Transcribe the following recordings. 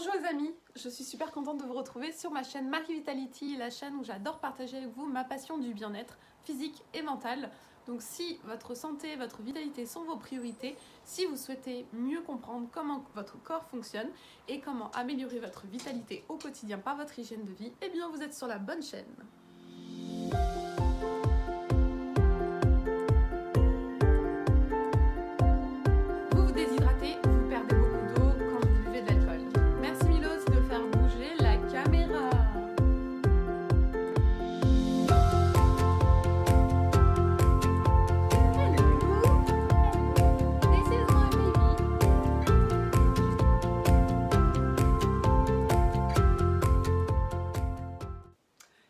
Bonjour les amis, je suis super contente de vous retrouver sur ma chaîne Marie Vitality, la chaîne où j'adore partager avec vous ma passion du bien-être physique et mental. Donc si votre santé, votre vitalité sont vos priorités, si vous souhaitez mieux comprendre comment votre corps fonctionne et comment améliorer votre vitalité au quotidien par votre hygiène de vie, eh bien vous êtes sur la bonne chaîne. Vous vous déshydratez, vous perdez beaucoup d'eau quand vous buvez de l'alcool. Merci Milos de faire bouger la caméra.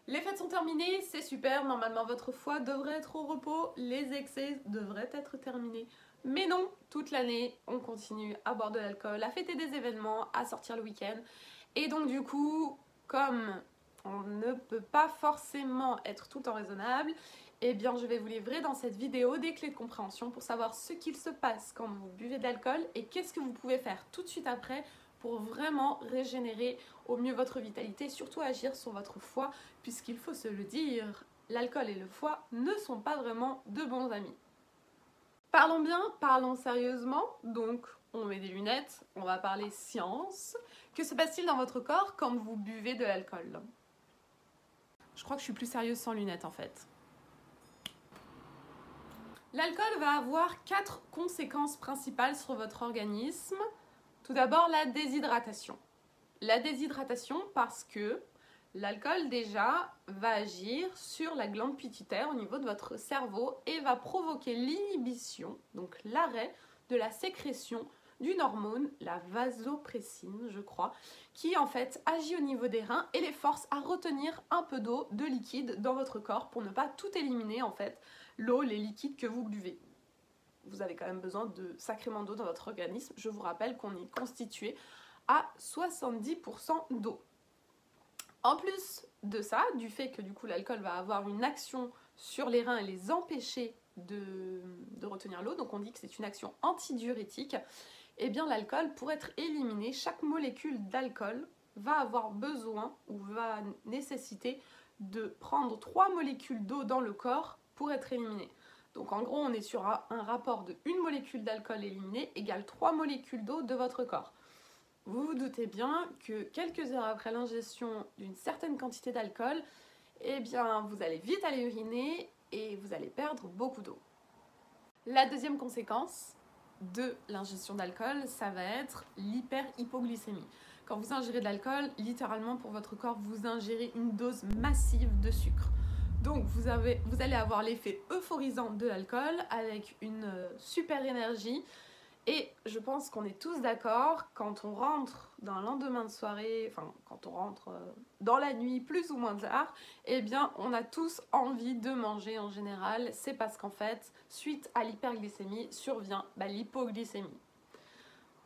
Les fêtes sont terminées, c'est super, normalement votre foie devrait être au repos, les excès devraient être terminés. Mais non, toute l'année, on continue à boire de l'alcool, à fêter des événements, à sortir le week-end. Et donc du coup, comme on ne peut pas forcément être tout le temps raisonnable, eh bien je vais vous livrer dans cette vidéo des clés de compréhension pour savoir ce qu'il se passe quand vous buvez de l'alcool et qu'est-ce que vous pouvez faire tout de suite après pour vraiment régénérer au mieux votre vitalité, surtout agir sur votre foie, puisqu'il faut se le dire, l'alcool et le foie ne sont pas vraiment de bons amis. Parlons bien, parlons sérieusement, donc on met des lunettes, on va parler science. Que se passe-t-il dans votre corps quand vous buvez de l'alcool? Je crois que je suis plus sérieuse sans lunettes en fait. L'alcool va avoir 4 conséquences principales sur votre organisme. Tout d'abord, la déshydratation. La déshydratation parce que l'alcool déjà va agir sur la glande pituitaire au niveau de votre cerveau et va provoquer l'inhibition, donc l'arrêt de la sécrétion d'une hormone, la vasopressine je crois, qui en fait agit au niveau des reins et les force à retenir un peu d'eau, de liquide dans votre corps pour ne pas tout éliminer en fait, l'eau, les liquides que vous buvez. Vous avez quand même besoin de sacrément d'eau dans votre organisme. Je vous rappelle qu'on est constitué à 70% d'eau. En plus de ça, du fait que du coup l'alcool va avoir une action sur les reins et les empêcher de retenir l'eau, donc on dit que c'est une action antidiurétique, et bien l'alcool, pour être éliminé, chaque molécule d'alcool va avoir besoin ou va nécessiter de prendre 3 molécules d'eau dans le corps pour être éliminé. Donc en gros, on est sur un rapport de 1 molécule d'alcool éliminée égale 3 molécules d'eau de votre corps. Vous vous doutez bien que quelques heures après l'ingestion d'une certaine quantité d'alcool, eh bien vous allez vite aller uriner et vous allez perdre beaucoup d'eau. La deuxième conséquence de l'ingestion d'alcool, ça va être l'hyperhypoglycémie. Quand vous ingérez de l'alcool, littéralement pour votre corps, vous ingérez une dose massive de sucre. Donc vous allez avoir l'effet euphorisant de l'alcool avec une super énergie. Et je pense qu'on est tous d'accord, quand on rentre d'un lendemain de soirée, enfin quand on rentre dans la nuit plus ou moins tard, eh bien on a tous envie de manger en général. C'est parce qu'en fait, suite à l'hyperglycémie, survient l'hypoglycémie.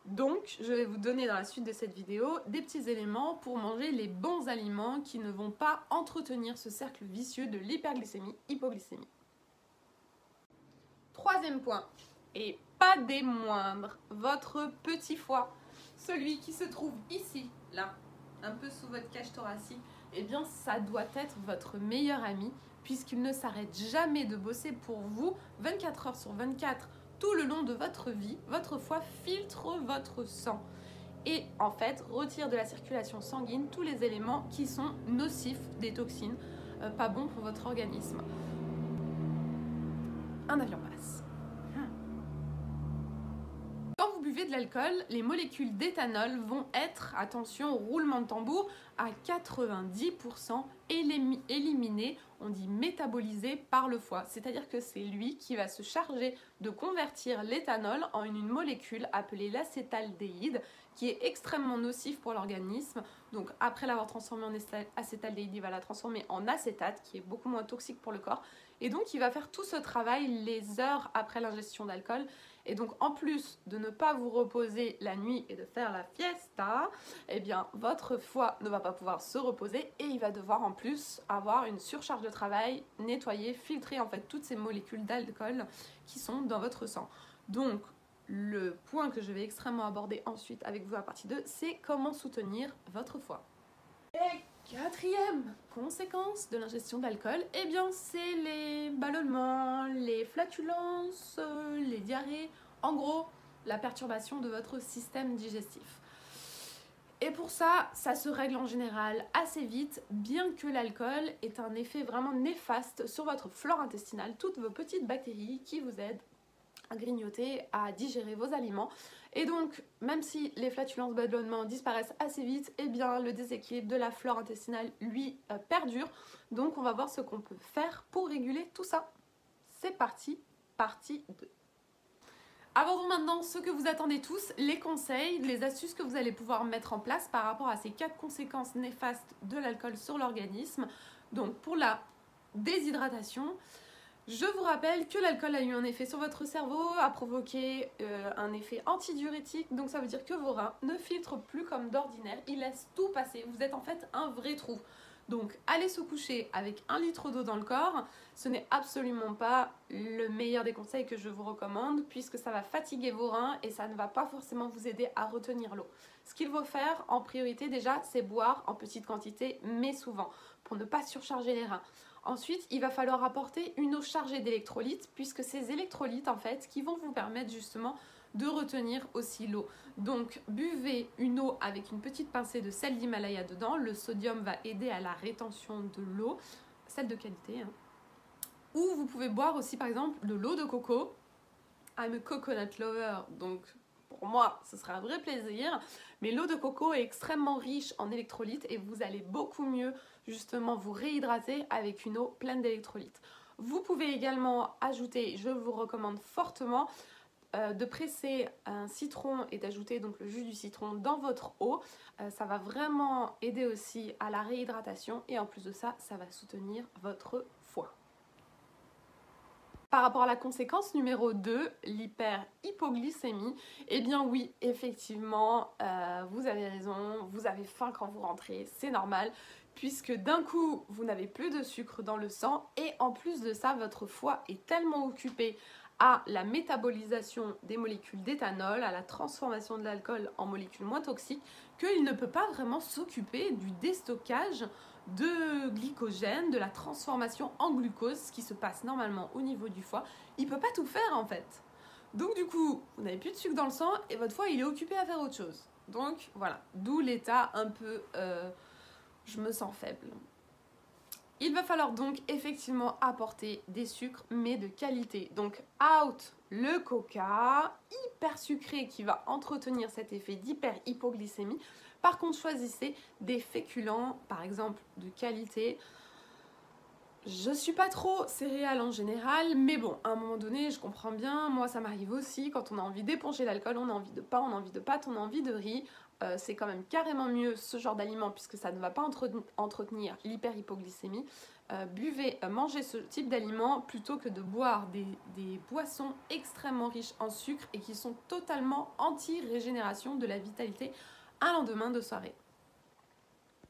Donc, je vais vous donner dans la suite de cette vidéo des petits éléments pour manger les bons aliments qui ne vont pas entretenir ce cercle vicieux de l'hyperglycémie-hypoglycémie. Troisième point, et pas des moindres, votre petit foie, celui qui se trouve ici, là, un peu sous votre cage thoracique, eh bien ça doit être votre meilleur ami puisqu'il ne s'arrête jamais de bosser pour vous 24 heures sur 24. Tout le long de votre vie, votre foie filtre votre sang et en fait retire de la circulation sanguine tous les éléments qui sont nocifs, des toxines, pas bons pour votre organisme. Un avion passe. Quand vous buvez de l'alcool, les molécules d'éthanol vont être, attention, roulement de tambour, à 90% éliminées, on dit métabolisées par le foie. C'est-à-dire que c'est lui qui va se charger de convertir l'éthanol en une molécule appelée l'acétaldéhyde, qui est extrêmement nocif pour l'organisme. Donc après l'avoir transformé en acétaldéhyde, il va la transformer en acétate, qui est beaucoup moins toxique pour le corps. Et donc il va faire tout ce travail les heures après l'ingestion d'alcool. Et donc en plus de ne pas vous reposer la nuit et de faire la fiesta, eh bien votre foie ne va pas pouvoir se reposer et il va devoir en plus avoir une surcharge de travail, nettoyer, filtrer en fait toutes ces molécules d'alcool qui sont dans votre sang. Donc le point que je vais extrêmement aborder ensuite avec vous à la partie 2, c'est comment soutenir votre foie. Et quatrième conséquence de l'ingestion d'alcool, eh bien c'est les ballonnements, les flatulences, les diarrhées, en gros la perturbation de votre système digestif. Et pour ça, ça se règle en général assez vite, bien que l'alcool ait un effet vraiment néfaste sur votre flore intestinale, toutes vos petites bactéries qui vous aident à grignoter, à digérer vos aliments. Et donc, même si les flatulences, ballonnements disparaissent assez vite, eh bien le déséquilibre de la flore intestinale, lui, perdure. Donc on va voir ce qu'on peut faire pour réguler tout ça. C'est parti, partie 2. Abordons maintenant ce que vous attendez tous, les conseils, les astuces que vous allez pouvoir mettre en place par rapport à ces 4 conséquences néfastes de l'alcool sur l'organisme. Donc pour la déshydratation, je vous rappelle que l'alcool a eu un effet sur votre cerveau, a provoqué un effet antidiurétique, donc ça veut dire que vos reins ne filtrent plus comme d'ordinaire, ils laissent tout passer, vous êtes en fait un vrai trou. Donc aller se coucher avec 1 litre d'eau dans le corps, ce n'est absolument pas le meilleur des conseils que je vous recommande puisque ça va fatiguer vos reins et ça ne va pas forcément vous aider à retenir l'eau. Ce qu'il faut faire en priorité déjà, c'est boire en petite quantité mais souvent pour ne pas surcharger les reins. Ensuite, il va falloir apporter une eau chargée d'électrolytes puisque ces électrolytes en fait qui vont vous permettre justement de retenir aussi l'eau. Donc buvez une eau avec une petite pincée de sel d'Himalaya dedans. Le sodium va aider à la rétention de l'eau, sel de qualité. Hein. Ou vous pouvez boire aussi par exemple de l'eau de coco. I'm a coconut lover, donc pour moi ce sera un vrai plaisir. Mais l'eau de coco est extrêmement riche en électrolytes et vous allez beaucoup mieux justement vous réhydrater avec une eau pleine d'électrolytes. Vous pouvez également ajouter, je vous recommande fortement, de presser un citron et d'ajouter donc le jus du citron dans votre eau. Ça va vraiment aider aussi à la réhydratation et en plus de ça, ça va soutenir votre foie. Par rapport à la conséquence numéro 2, l'hyperhypoglycémie, eh bien oui, effectivement, vous avez raison, vous avez faim quand vous rentrez, c'est normal, puisque d'un coup, vous n'avez plus de sucre dans le sang et en plus de ça, votre foie est tellement occupé à la métabolisation des molécules d'éthanol, à la transformation de l'alcool en molécules moins toxiques, qu'il ne peut pas vraiment s'occuper du déstockage de glycogène, de la transformation en glucose, ce qui se passe normalement au niveau du foie. Il ne peut pas tout faire en fait. Donc du coup, vous n'avez plus de sucre dans le sang et votre foie il est occupé à faire autre chose. Donc voilà, d'où l'état un peu je me sens faible. Il va falloir donc effectivement apporter des sucres mais de qualité. Donc out le coca, hyper sucré qui va entretenir cet effet d'hyperhypoglycémie. Par contre, choisissez des féculents, par exemple de qualité. Je suis pas trop céréales en général, mais bon, à un moment donné, je comprends bien, moi ça m'arrive aussi, quand on a envie d'éponger l'alcool, on a envie de pain, on a envie de pâtes, on a envie de riz. C'est quand même carrément mieux ce genre d'aliment puisque ça ne va pas entretenir l'hyperhypoglycémie. Mangez ce type d'aliment plutôt que de boire des boissons extrêmement riches en sucre et qui sont totalement anti-régénération de la vitalité un lendemain de soirée.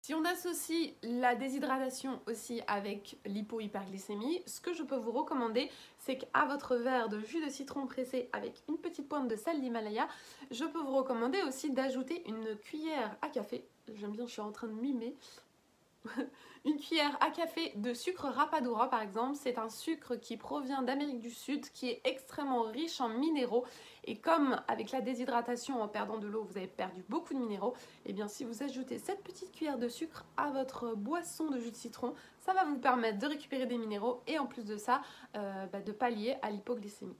Si on associe la déshydratation aussi avec l'hypohyperglycémie, ce que je peux vous recommander, c'est qu'à votre verre de jus de citron pressé avec une petite pointe de sel d'Himalaya, je peux vous recommander aussi d'ajouter une cuillère à café, j'aime bien, je suis en train de mimer, une cuillère à café de sucre rapadura par exemple. C'est un sucre qui provient d'Amérique du Sud, qui est extrêmement riche en minéraux. Et comme avec la déshydratation, en perdant de l'eau, vous avez perdu beaucoup de minéraux, et bien si vous ajoutez cette petite cuillère de sucre à votre boisson de jus de citron, ça va vous permettre de récupérer des minéraux et en plus de ça, de pallier à l'hypoglycémie.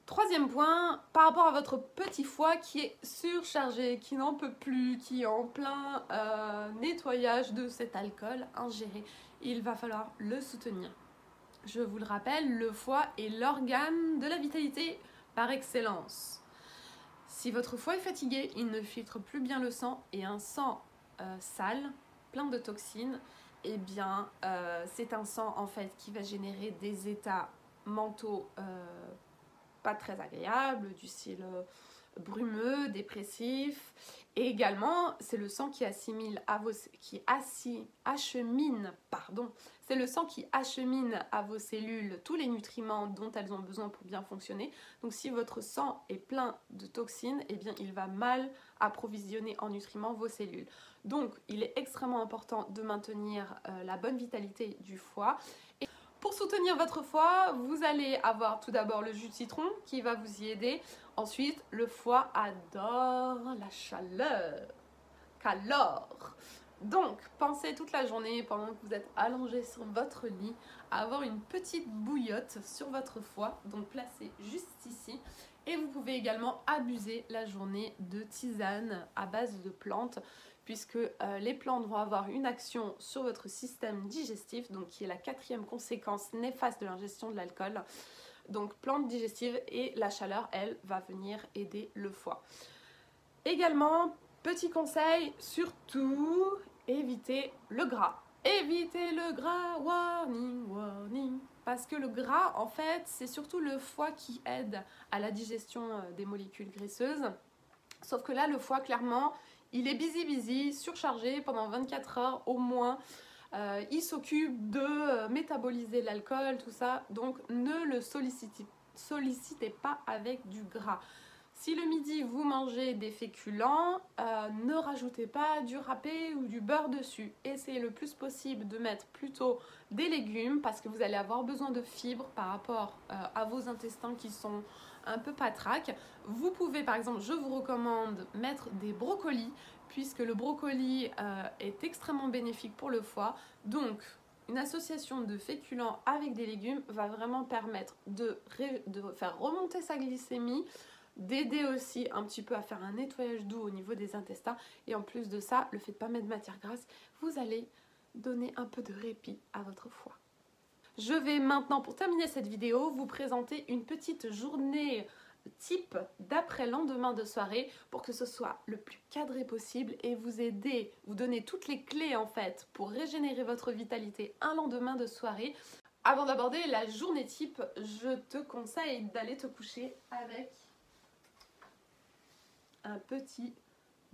Troisième point, par rapport à votre petit foie qui est surchargé, qui n'en peut plus, qui est en plein nettoyage de cet alcool ingéré, il va falloir le soutenir. Je vous le rappelle, le foie est l'organe de la vitalité par excellence. Si votre foie est fatigué, il ne filtre plus bien le sang et un sang sale, plein de toxines, eh bien c'est un sang en fait qui va générer des états mentaux pas très agréable, du style brumeux, dépressif. Et également, c'est le sang qui achemine c'est le sang qui achemine à vos cellules tous les nutriments dont elles ont besoin pour bien fonctionner. Donc si votre sang est plein de toxines, eh bien il va mal approvisionner en nutriments vos cellules. Donc il est extrêmement important de maintenir la bonne vitalité du foie. Et pour soutenir votre foie, vous allez avoir tout d'abord le jus de citron qui va vous y aider. Ensuite, le foie adore la chaleur. Donc, pensez toute la journée, pendant que vous êtes allongé sur votre lit, à avoir une petite bouillotte sur votre foie, donc placée juste ici. Et vous pouvez également abuser la journée de tisane à base de plantes, puisque les plantes vont avoir une action sur votre système digestif, donc qui est la 4e conséquence néfaste de l'ingestion de l'alcool. Donc plantes digestives, et la chaleur, elle, va venir aider le foie. Également, petit conseil, surtout, évitez le gras. Évitez le gras, warning, warning. Parce que le gras, en fait, c'est surtout le foie qui aide à la digestion des molécules graisseuses. Sauf que là, le foie, clairement, il est busy, surchargé pendant 24 heures au moins. Il s'occupe de métaboliser l'alcool, tout ça. Donc, ne le sollicitez pas avec du gras. Si le midi vous mangez des féculents, ne rajoutez pas du râpé ou du beurre dessus. Essayez le plus possible de mettre plutôt des légumes parce que vous allez avoir besoin de fibres par rapport à vos intestins qui sont un peu patraques. Vous pouvez, par exemple, je vous recommande mettre des brocolis puisque le brocoli est extrêmement bénéfique pour le foie. Donc, une association de féculents avec des légumes va vraiment permettre de faire remonter sa glycémie, d'aider aussi un petit peu à faire un nettoyage doux au niveau des intestins. Et en plus de ça, le fait de ne pas mettre de matière grasse, vous allez donner un peu de répit à votre foie. Je vais maintenant, pour terminer cette vidéo, vous présenter une petite journée type d'après-lendemain de soirée pour que ce soit le plus cadré possible et vous aider, vous donner toutes les clés en fait pour régénérer votre vitalité un lendemain de soirée. Avant d'aborder la journée type, je te conseille d'aller te coucher avec un petit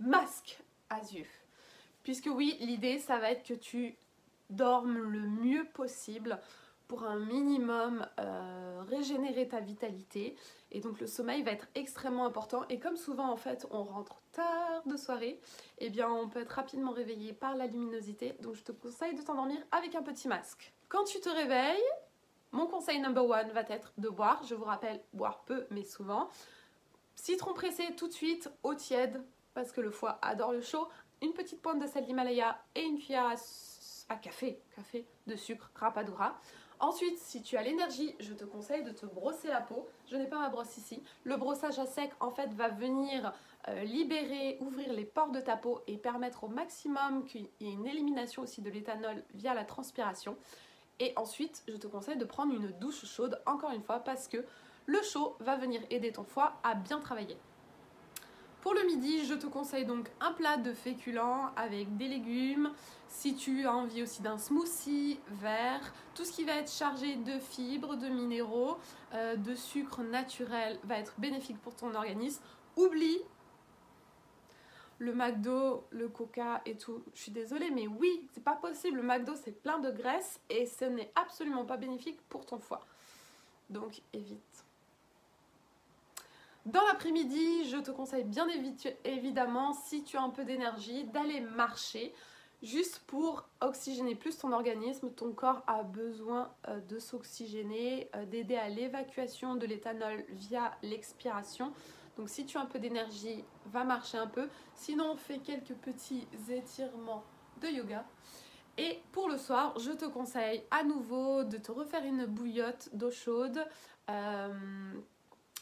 masque à yeux. Puisque oui, l'idée, ça va être que tu dormes le mieux possible pour un minimum régénérer ta vitalité. Et donc le sommeil va être extrêmement important. Et comme souvent, en fait, on rentre tard de soirée, eh bien, on peut être rapidement réveillé par la luminosité. Donc je te conseille de t'endormir avec un petit masque. Quand tu te réveilles, mon conseil number one va être de boire. Je vous rappelle, boire peu, mais souvent. Citron pressé tout de suite, eau tiède, parce que le foie adore le chaud, une petite pointe de sel d'Himalaya et une cuillère à café de sucre Rapadura. Ensuite, si tu as l'énergie, je te conseille de te brosser la peau. Je n'ai pas ma brosse ici. Le brossage à sec, en fait, va venir libérer, ouvrir les pores de ta peau et permettre au maximum qu'il y ait une élimination aussi de l'éthanol via la transpiration. Et ensuite, je te conseille de prendre une douche chaude, encore une fois, parce que le chaud va venir aider ton foie à bien travailler. Pour le midi, je te conseille donc un plat de féculents avec des légumes. Si tu as envie aussi d'un smoothie vert, tout ce qui va être chargé de fibres, de minéraux, de sucre naturel va être bénéfique pour ton organisme. Oublie le McDo, le Coca et tout. Je suis désolée, mais oui, c'est pas possible. Le McDo, c'est plein de graisse et ce n'est absolument pas bénéfique pour ton foie. Donc évite. Dans l'après-midi, je te conseille bien évidemment, si tu as un peu d'énergie, d'aller marcher juste pour oxygéner plus ton organisme. Ton corps a besoin de s'oxygéner, d'aider à l'évacuation de l'éthanol via l'expiration. Donc si tu as un peu d'énergie, va marcher un peu. Sinon, fais quelques petits étirements de yoga. Et pour le soir, je te conseille à nouveau de te refaire une bouillotte d'eau chaude,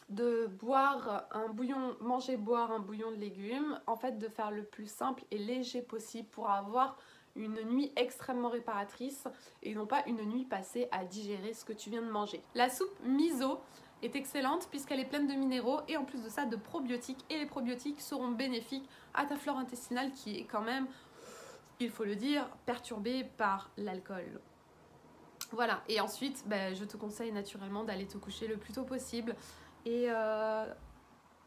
de boire un bouillon, boire un bouillon de légumes, en fait de faire le plus simple et léger possible pour avoir une nuit extrêmement réparatrice et non pas une nuit passée à digérer ce que tu viens de manger. La soupe miso est excellente puisqu'elle est pleine de minéraux et en plus de ça de probiotiques, et les probiotiques seront bénéfiques à ta flore intestinale qui est quand même, il faut le dire, perturbée par l'alcool. Voilà, et ensuite je te conseille naturellement d'aller te coucher le plus tôt possible. Et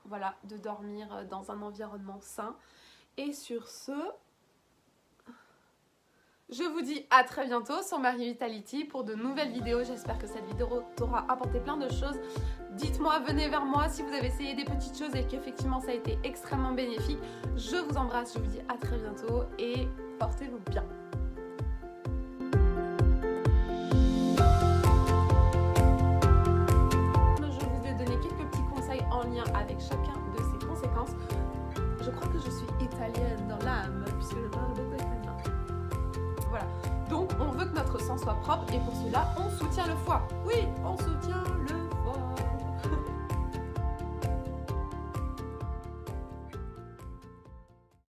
voilà, de dormir dans un environnement sain. Et sur ce, je vous dis à très bientôt sur Marie Vitality pour de nouvelles vidéos. J'espère que cette vidéo t'aura apporté plein de choses. Dites-moi, venez vers moi si vous avez essayé des petites choses et qu'effectivement ça a été extrêmement bénéfique. Je vous embrasse, je vous dis à très bientôt et portez-vous bien. Je vous ai donné quelques petits conseils en lien avec chacun de ces conséquences. Je crois que je suis italienne dans l'âme puisque je parle beaucoup italien. Voilà. Donc on veut que notre sang soit propre et pour cela on soutient le foie. Oui, on soutient le